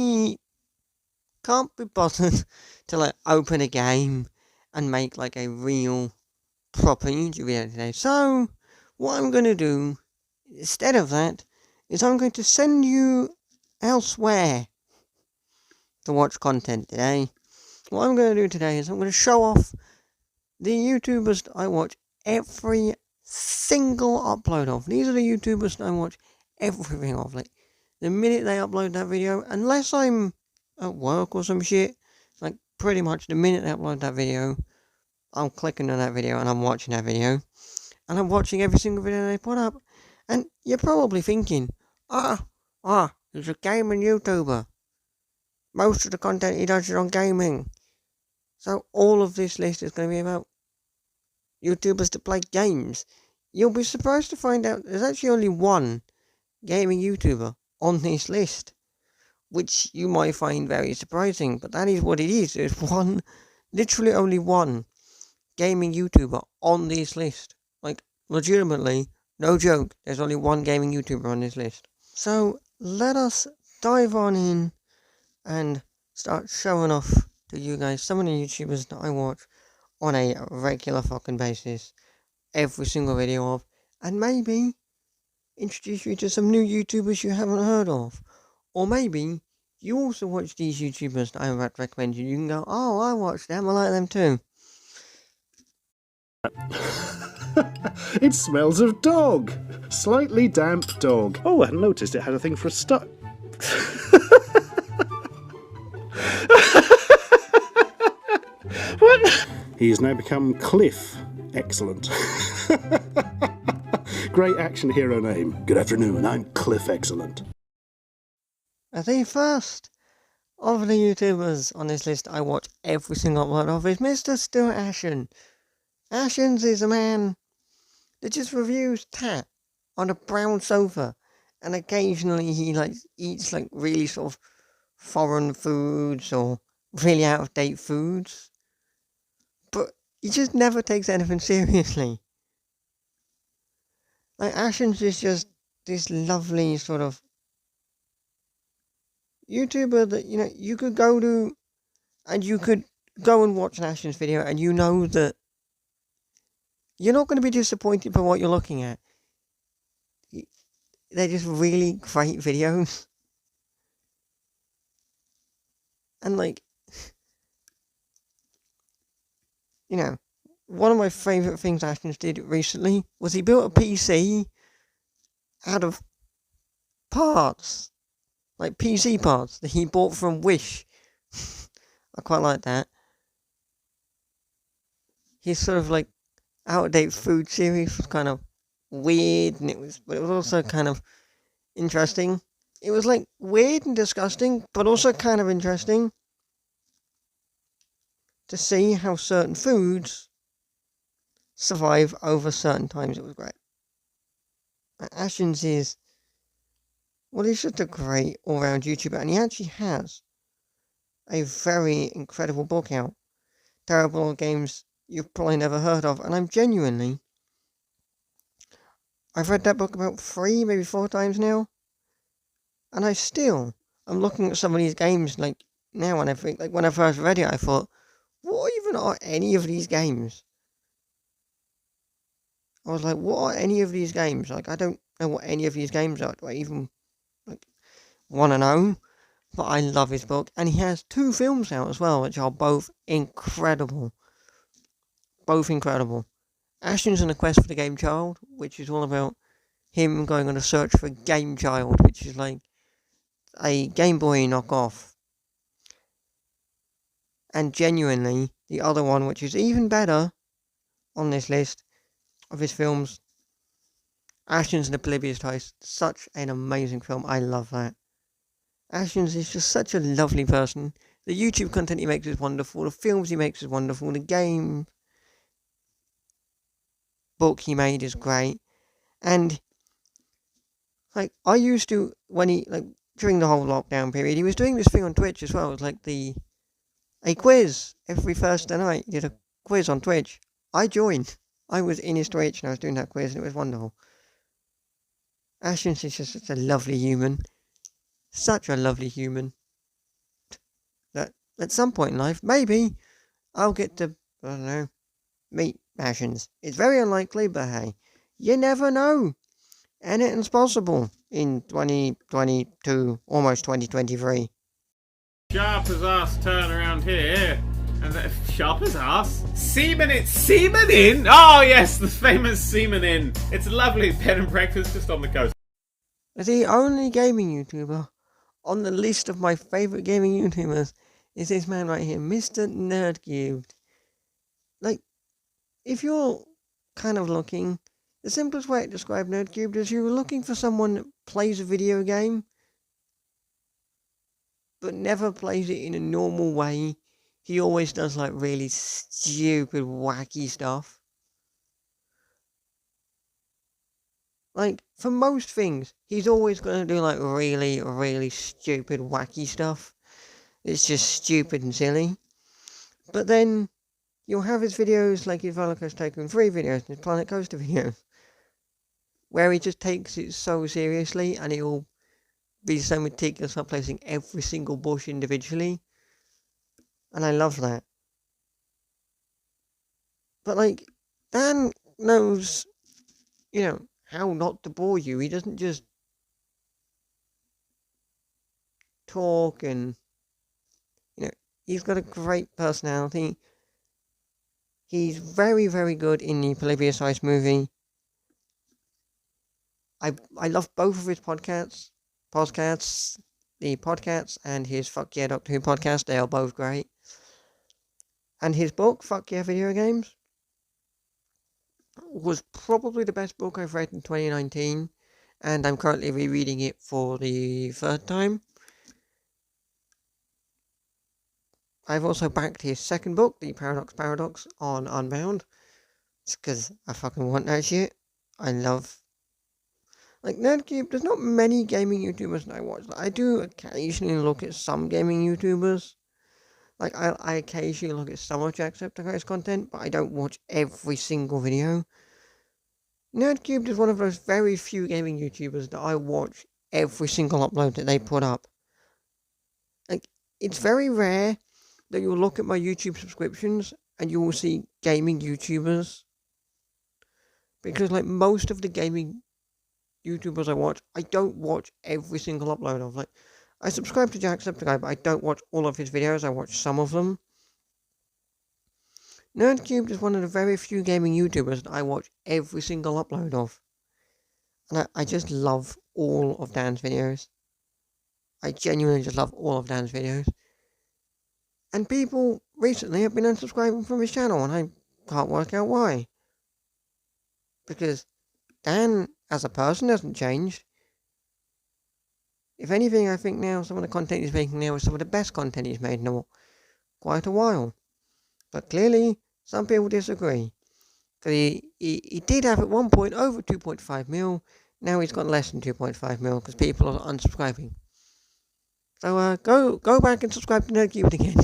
he can't be bothered to like open a game and make like a real proper YouTube video today. So what I'm going to do instead of that is I'm going to send you elsewhere to watch content today. What I'm going to do today is I'm going to show off the YouTubers that I watch every single upload of. These are the YouTubers that I watch everything of. Like, the minute they upload that video, unless I'm at work or some shit, like, pretty much the minute they upload that video, I'm clicking on that video and I'm watching that video. And I'm watching every single video they put up. And you're probably thinking, he's a gaming YouTuber. Most of the content he does is on gaming. So all of this list is going to be about YouTubers that play games. You'll be surprised to find out there's actually only one gaming YouTuber on this list, which you might find very surprising, but that is what it is. There's one, literally only one gaming YouTuber on this list. Like, legitimately, no joke, there's only one gaming YouTuber on this list. So, let us dive on in and start showing off to you guys some of the YouTubers that I watch on a regular fucking basis, every single video of, and maybe introduce you to some new YouTubers you haven't heard of. Or maybe you also watch these YouTubers that I recommend you. You can go, oh, I watch them, I like them too. It smells of dog. Slightly damp dog. Oh, I hadn't noticed it had a thing for a stuck. What? He has now become Cliff. Excellent. Great action hero name. Good afternoon, I'm Cliff Excellent. The first of the YouTubers on this list I watch every single upload of is Mr. Stuart Ashens. Ashens is a man that just reviews tat on a brown sofa, and occasionally he like eats like really sort of foreign foods or really out of date foods, but he just never takes anything seriously. Like, Ashens is just this lovely sort of YouTuber that, you know, you could go to and you could go and watch an Ashens video and you know that you're not going to be disappointed by what you're looking at. They're just really great videos. And like, you know, one of my favourite things Ashens did recently was he built a PC out of parts. Like PC parts that he bought from Wish. I quite like that. His sort of like out-of-date food series was kind of weird, and but it was also kind of interesting. It was like weird and disgusting, but also kind of interesting to see how certain foods survive over certain times. It was great. Ashens is, well, he's just a great all-round YouTuber, and he actually has a very incredible book out. Terrible games you've probably never heard of, and I've read that book about 3, maybe 4 times now, and I'm looking at some of these games, like, now, and I think, like, when I first read it, I thought, what even are any of these games? I was like, what are any of these games? Like, I don't know what any of these games are. Do I even, like, want to know? But I love his book, and he has 2 films out as well, which are both incredible. Both incredible. Ashens and the Quest for the Game Child, which is all about him going on a search for Game Child, which is like a Game Boy knockoff. And genuinely, the other one, which is even better on this list of his films, Ashens and the Polybius Heist. Such an amazing film. I love that. Ashens is just such a lovely person. The YouTube content he makes is wonderful. The films he makes is wonderful. The game book he made is great. And like, I used to, when he, like, during the whole lockdown period, he was doing this thing on Twitch as well. It was like a quiz every Thursday night. He did a quiz on Twitch. I joined. I was in his Twitch and I was doing that quiz, and it was wonderful. Ashens is just such a lovely human. Such a lovely human. at some point in life, maybe I'll get to, I don't know, meet Ashens. It's very unlikely, but hey, you never know. Anything's possible in 2022, almost 2023. Sharp as ass turn around here. And sharp as ass? Seaman in? Seaman in? Oh yes, the famous Seaman in. It's a lovely bed and breakfast just on the coast. The only gaming YouTuber on the list of my favourite gaming YouTubers is this man right here, Mr. NerdCubed. Like, if you're kind of looking, the simplest way to describe NerdCubed is you're looking for someone that plays a video game, but never plays it in a normal way. He always does like really stupid, wacky stuff. Like, for most things, he's always going to do like really, really stupid, wacky stuff. It's just stupid and silly. But then you'll have his videos like his Roller Coaster Tycoon 3 videos and his Planet Coaster videos, where he just takes it so seriously and he'll be so meticulous about placing every single bush individually. And I love that. But like, Dan knows, how not to bore you. He doesn't just talk and, he's got a great personality. He's very, very good in the Polybius Ice movie. I love both of his podcasts, the podcasts and his Fuck Yeah Doctor Who podcast. They are both great. And his book, Fuck Yeah Video Games, was probably the best book I've read in 2019, and I'm currently rereading it for the third time. I've also backed his second book, The Paradox on Unbound. It's because I fucking want that shit. I love... Like, NerdCube, there's not many gaming YouTubers that I watch. I do occasionally look at some gaming YouTubers. Like, I occasionally look at some of Jacksepticeye's content, but I don't watch every single video. NerdCubed is one of those very few gaming YouTubers that I watch every single upload that they put up. Like, it's very rare that you'll look at my YouTube subscriptions and you will see gaming YouTubers. Because, like, most of the gaming YouTubers I watch, I don't watch every single upload of. Like, I subscribe to Jacksepticeye, but I don't watch all of his videos, I watch some of them. NerdCubed is one of the very few gaming YouTubers that I watch every single upload of. And I just love all of Dan's videos. I genuinely just love all of Dan's videos. And people recently have been unsubscribing from his channel, and I can't work out why. Because Dan, as a person, hasn't changed. If anything, I think now some of the content he's making now is some of the best content he's made in quite a while. But clearly, some people disagree. Because he did have at one point over 2.5 mil, now he's got less than 2.5 mil because people are unsubscribing. So go back and subscribe to NerdCubed again.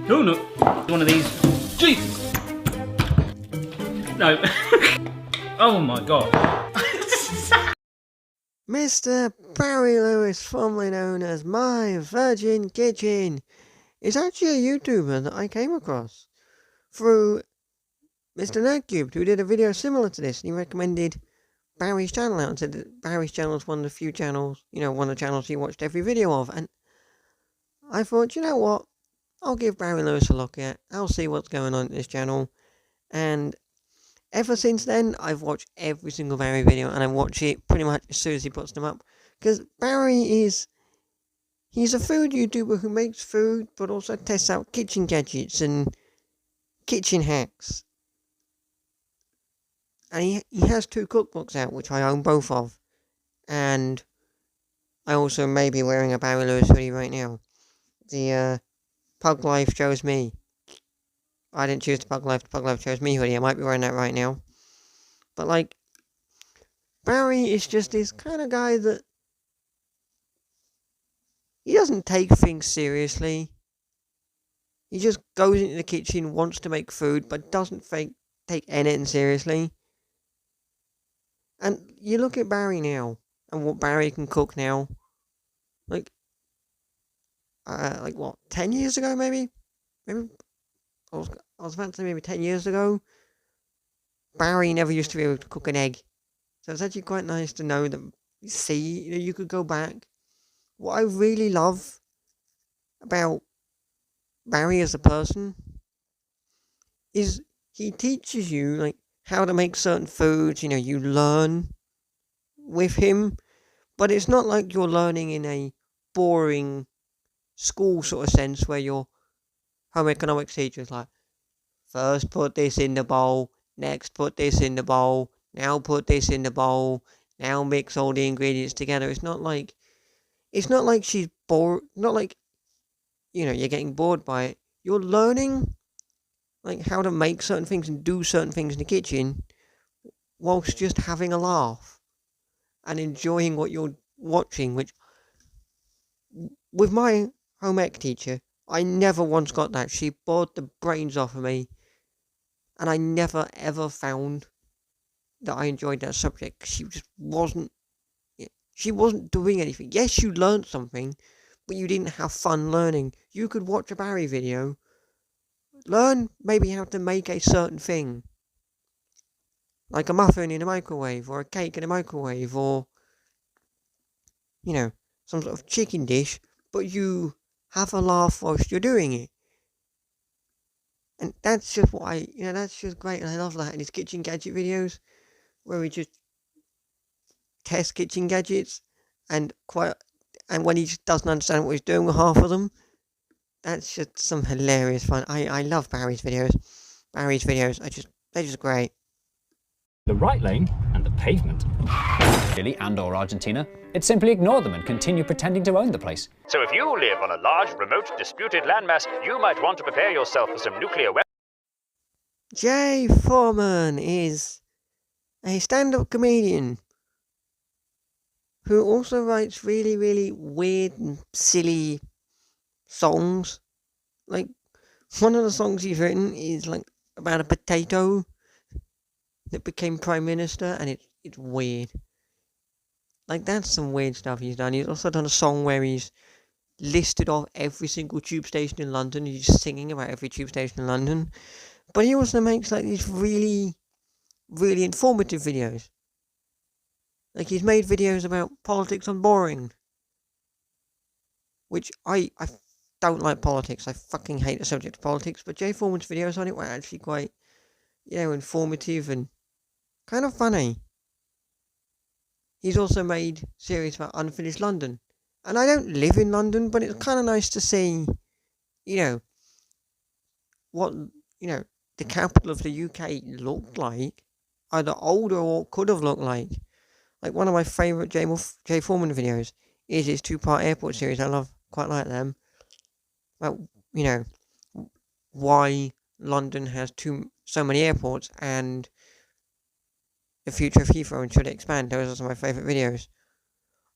No, no. One of these. Jesus! No. Oh my god. Mr. Barry Lewis, formerly known as My Virgin Kitchen, is actually a YouTuber that I came across through Mr. NerdCubed, who did a video similar to this, and he recommended Barry's channel out and said that Barry's channel is one of the few channels, one of the channels he watched every video of, and I thought, you know what, I'll give Barry Lewis a look at, I'll see what's going on at this channel, and ever since then, I've watched every single Barry video, and I watch it pretty much as soon as he puts them up, because Barry he's a food YouTuber who makes food, but also tests out kitchen gadgets and kitchen hacks. And he has 2 cookbooks out, which I own both of. And I also may be wearing a Barry Lewis hoodie right now. The Pug Life Chose Me. I didn't choose the Pug Life Chose Me hoodie. I might be wearing that right now. But, like, Barry is just this kind of guy that he doesn't take things seriously. He just goes into the kitchen, wants to make food, but doesn't take anything seriously. And you look at Barry now, and what Barry can cook now. Like, like what, 10 years ago maybe? Maybe, I was about to say maybe 10 years ago, Barry never used to be able to cook an egg. So it's actually quite nice to know that, you could go back. What I really love about Barry as a person is he teaches you, like, how to make certain foods, you learn with him, but it's not like you're learning in a boring school sort of sense where your home economics teacher is like, first put this in the bowl, next put this in the bowl, now put this in the bowl, now mix all the ingredients together. It's not like she's bored, not like, you're getting bored by it. You're learning, like, how to make certain things and do certain things in the kitchen whilst just having a laugh and enjoying what you're watching, which, with my home ec teacher, I never once got that. She bored the brains off of me, and I never ever found that I enjoyed that subject. She just wasn't doing anything. Yes, you learned something, but you didn't have fun learning. You could watch a Barry video, learn maybe how to make a certain thing, like a muffin in a microwave, or a cake in a microwave, or, some sort of chicken dish, but you have a laugh whilst you're doing it. And that's just that's just great, and I love that in his kitchen gadget videos, where he just tests kitchen gadgets, and when he just doesn't understand what he's doing with half of them, that's just some hilarious fun. I love Barry's videos. They're just great. The right lane and the pavement. Chile and/or Argentina, it's simply ignore them and continue pretending to own the place. So if you live on a large, remote, disputed landmass, you might want to prepare yourself for some nuclear weapons. Jay Foreman is a stand-up comedian who also writes really, really weird and silly songs. Like, one of the songs he's written is, like, about a potato that became Prime Minister, and it's weird. Like, that's some weird stuff he's done. He's also done a song where he's listed off every single tube station in London. He's just singing about every tube station in London. But he also makes, like, these really, really informative videos. Like, he's made videos about politics on Boring, which I don't like politics. I fucking hate the subject of politics. But Jay Foreman's videos on it were actually quite, informative and kind of funny. He's also made series about unfinished London. And I don't live in London, but it's kind of nice to see, what, the capital of the UK looked like, either older or could have looked like. Like, one of my favourite Jay Foreman videos is his 2-part airport series. Quite like them. About, why London has so many airports and the future of Heathrow and should it expand. Those are some of my favourite videos.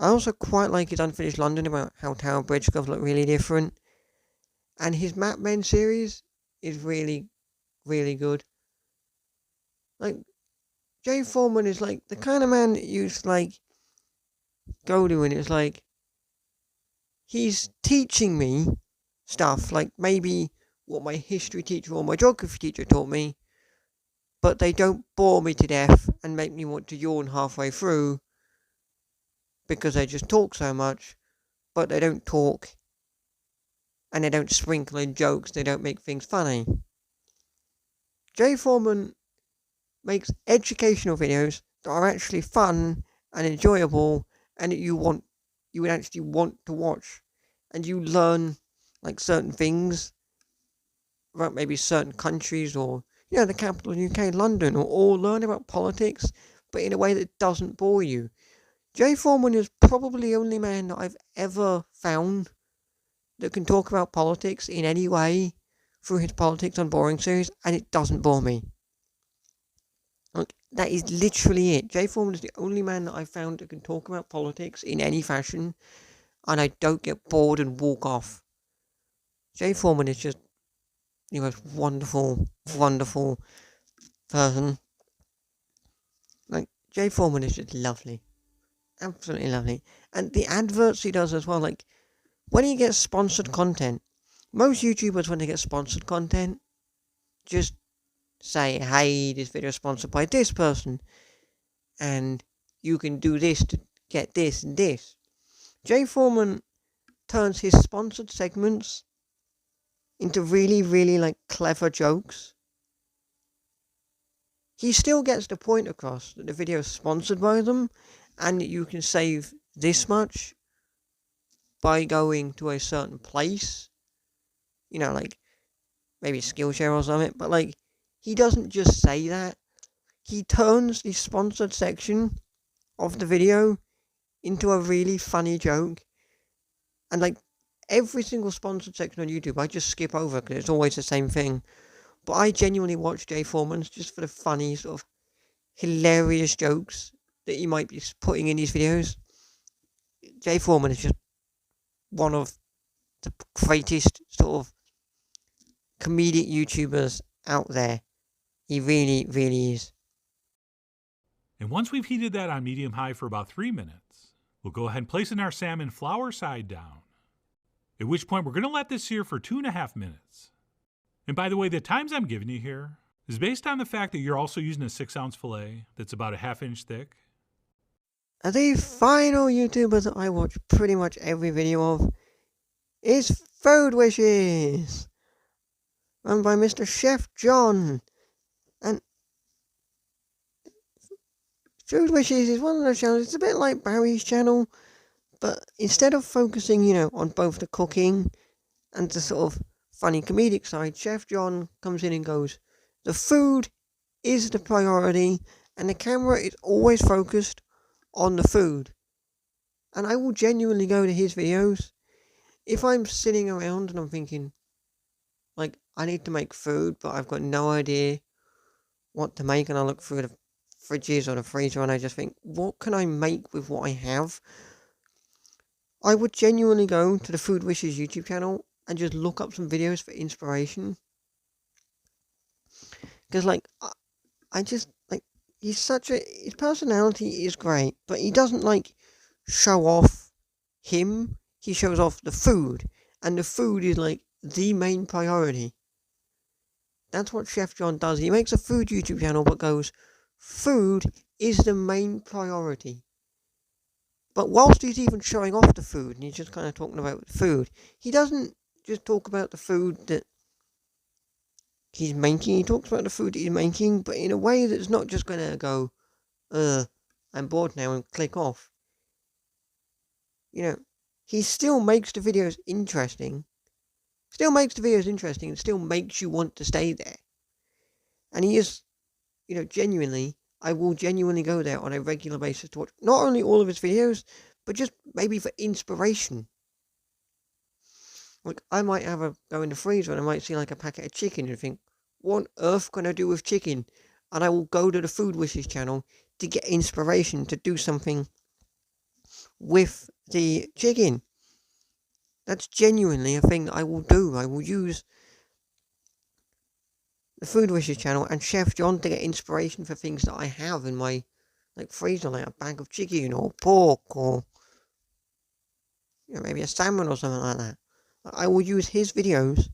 I also quite like his Unfinished London about how Tower Bridge stuff look really different. And his Map Men series is really, really good. Like, Jay Foreman is like the kind of man that you just like go to and it's like he's teaching me stuff, like maybe what my history teacher or my geography teacher taught me, but they don't bore me to death and make me want to yawn halfway through because they just talk so much, but they don't talk and they don't sprinkle in jokes, they don't make things funny. Jay Foreman makes educational videos that are actually fun and enjoyable and that you would actually want to watch, and you learn like certain things about maybe certain countries or the capital of the UK, London, or learn about politics, but in a way that doesn't bore you. Jay Foreman is probably the only man that I've ever found that can talk about politics in any way through his Politics on Boring series, and it doesn't bore me. Like, that is literally it. Jay Foreman is the only man that I've found that can talk about politics in any fashion, and I don't get bored and walk off. Jay Foreman is just the most wonderful, wonderful person. Like, Jay Foreman is just lovely. Absolutely lovely. And the adverts he does as well, like, when he gets sponsored content, most YouTubers, when they get sponsored content, just say, hey, this video is sponsored by this person, and you can do this to get this and this. Jay Foreman turns his sponsored segments into really, really, like, clever jokes. He still gets the point across that the video is sponsored by them, and that you can save this much by going to a certain place. You know, like, maybe Skillshare or something, but, like, he doesn't just say that. He turns the sponsored section of the video into a really funny joke. And, like, every single sponsored section on YouTube, I just skip over because it's always the same thing. But I genuinely watch Jay Foreman's just for the funny, sort of hilarious jokes that he might be putting in these videos. Jay Foreman is just one of the greatest sort of comedic YouTubers out there. He really, really is. And once we've heated that on medium-high for about 3 minutes, we'll go ahead and place in our salmon flour side down. At which point we're going to let this sear for 2.5 minutes. And by the way, the times I'm giving you here is based on the fact that you're also using a 6-ounce fillet that's about a 1/2 inch thick. The final YouTuber that I watch pretty much every video of is Food Wishes, run by Mr. Chef John. And Food Wishes is one of those channels, it's a bit like Barry's channel, but instead of focusing, you know, on both the cooking and the sort of funny comedic side, Chef John comes in and goes, the food is the priority, and the camera is always focused on the food. And I will genuinely go to his videos if I'm sitting around and I'm thinking, like, I need to make food, but I've got no idea what to make, and I look through the fridges or the freezer and I just think, what can I make with what I have? I would genuinely go to the Food Wishes YouTube channel and just look up some videos for inspiration. Because, like, I just, like, his personality is great, but he doesn't, like, show off him. He shows off the food, and the food is, like, the main priority. That's what Chef John does. He makes a food YouTube channel, but goes, food is the main priority. But whilst he's even showing off the food, and he's just kind of talking about food, he doesn't just talk about the food that he's making. He talks about the food that he's making, but in a way that's not just going to go, I'm bored now, and click off. You know, he still makes the videos interesting. And still makes you want to stay there. And he is, you know, genuinely, I will genuinely go there on a regular basis to watch not only all of his videos, but just maybe for inspiration. Like, I might go in the freezer and I might see, like, a packet of chicken and think, what on earth can I do with chicken? And I will go to the Food Wishes channel to get inspiration to do something with the chicken. That's genuinely a thing that I will do. I will use the Food Wishes channel and Chef John to get inspiration for things that I have in my, like, freezer, like a bag of chicken or pork or, you know, maybe a salmon or something like that. I will use his videos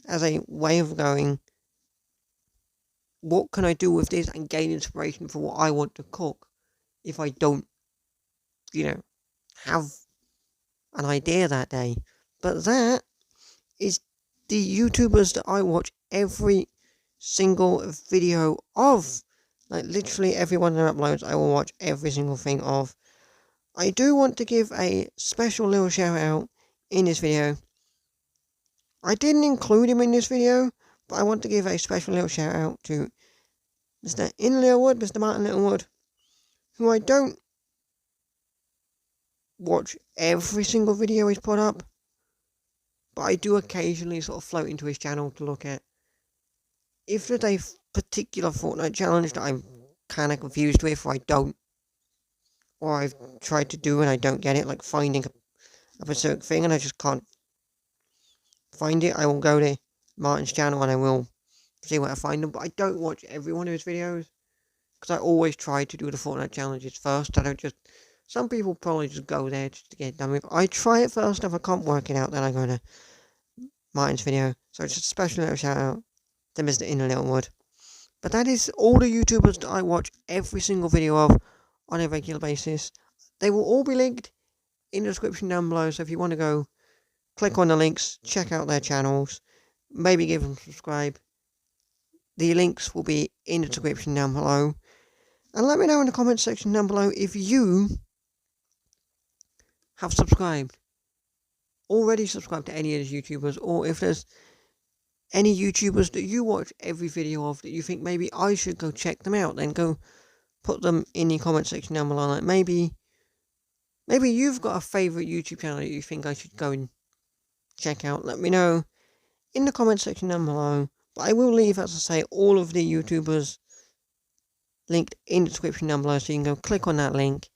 as a way of going, what can I do with this, and gain inspiration for what I want to cook if I don't, you know, have an idea that day. But that is the YouTubers that I watch every single video of. Like, literally everyone that uploads, I will watch every single thing of. I do want to give a special little shout out in this video. I didn't include him in this video, but I want to give a special little shout out to Mr. Mr. Martin Littlewood, who I don't watch every single video he's put up, but I do occasionally sort of float into his channel to look at. If there's a particular Fortnite challenge that I'm kind of confused with, or I don't, or I've tried to do and I don't get it, like finding a specific thing and I just can't find it, I will go to Martin's channel and I will see where I find them. But I don't watch every one of his videos, because I always try to do the Fortnite challenges first. I don't just Some people probably just go there just to get it done with. I try it first. If I can't work it out, then I go to Martin's video. So it's just a special little shout out to Mr. In Littlewood. But that is all the YouTubers that I watch every single video of on a regular basis. They will all be linked in the description down below. So if you want to go, click on the links, check out their channels, maybe give them a subscribe. The links will be in the description down below. And let me know in the comment section down below if you have already subscribed to any of these YouTubers, or if there's any YouTubers that you watch every video of that you think maybe I should go check them out. Then go put them in the comment section down below. Like maybe you've got a favourite YouTube channel that you think I should go and check out. Let me know in the comment section down below. But I will leave, as I say, all of the YouTubers linked in the description down below, so you can go click on that link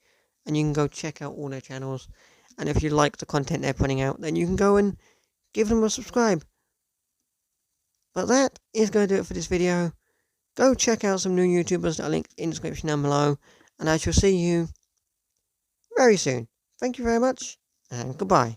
and you can go check out all their channels. And if you like the content they're putting out, then you can go and give them a subscribe. But that is going to do it for this video. Go check out some new YouTubers that are linked in the description down below, and I shall see you very soon. Thank you very much, and goodbye.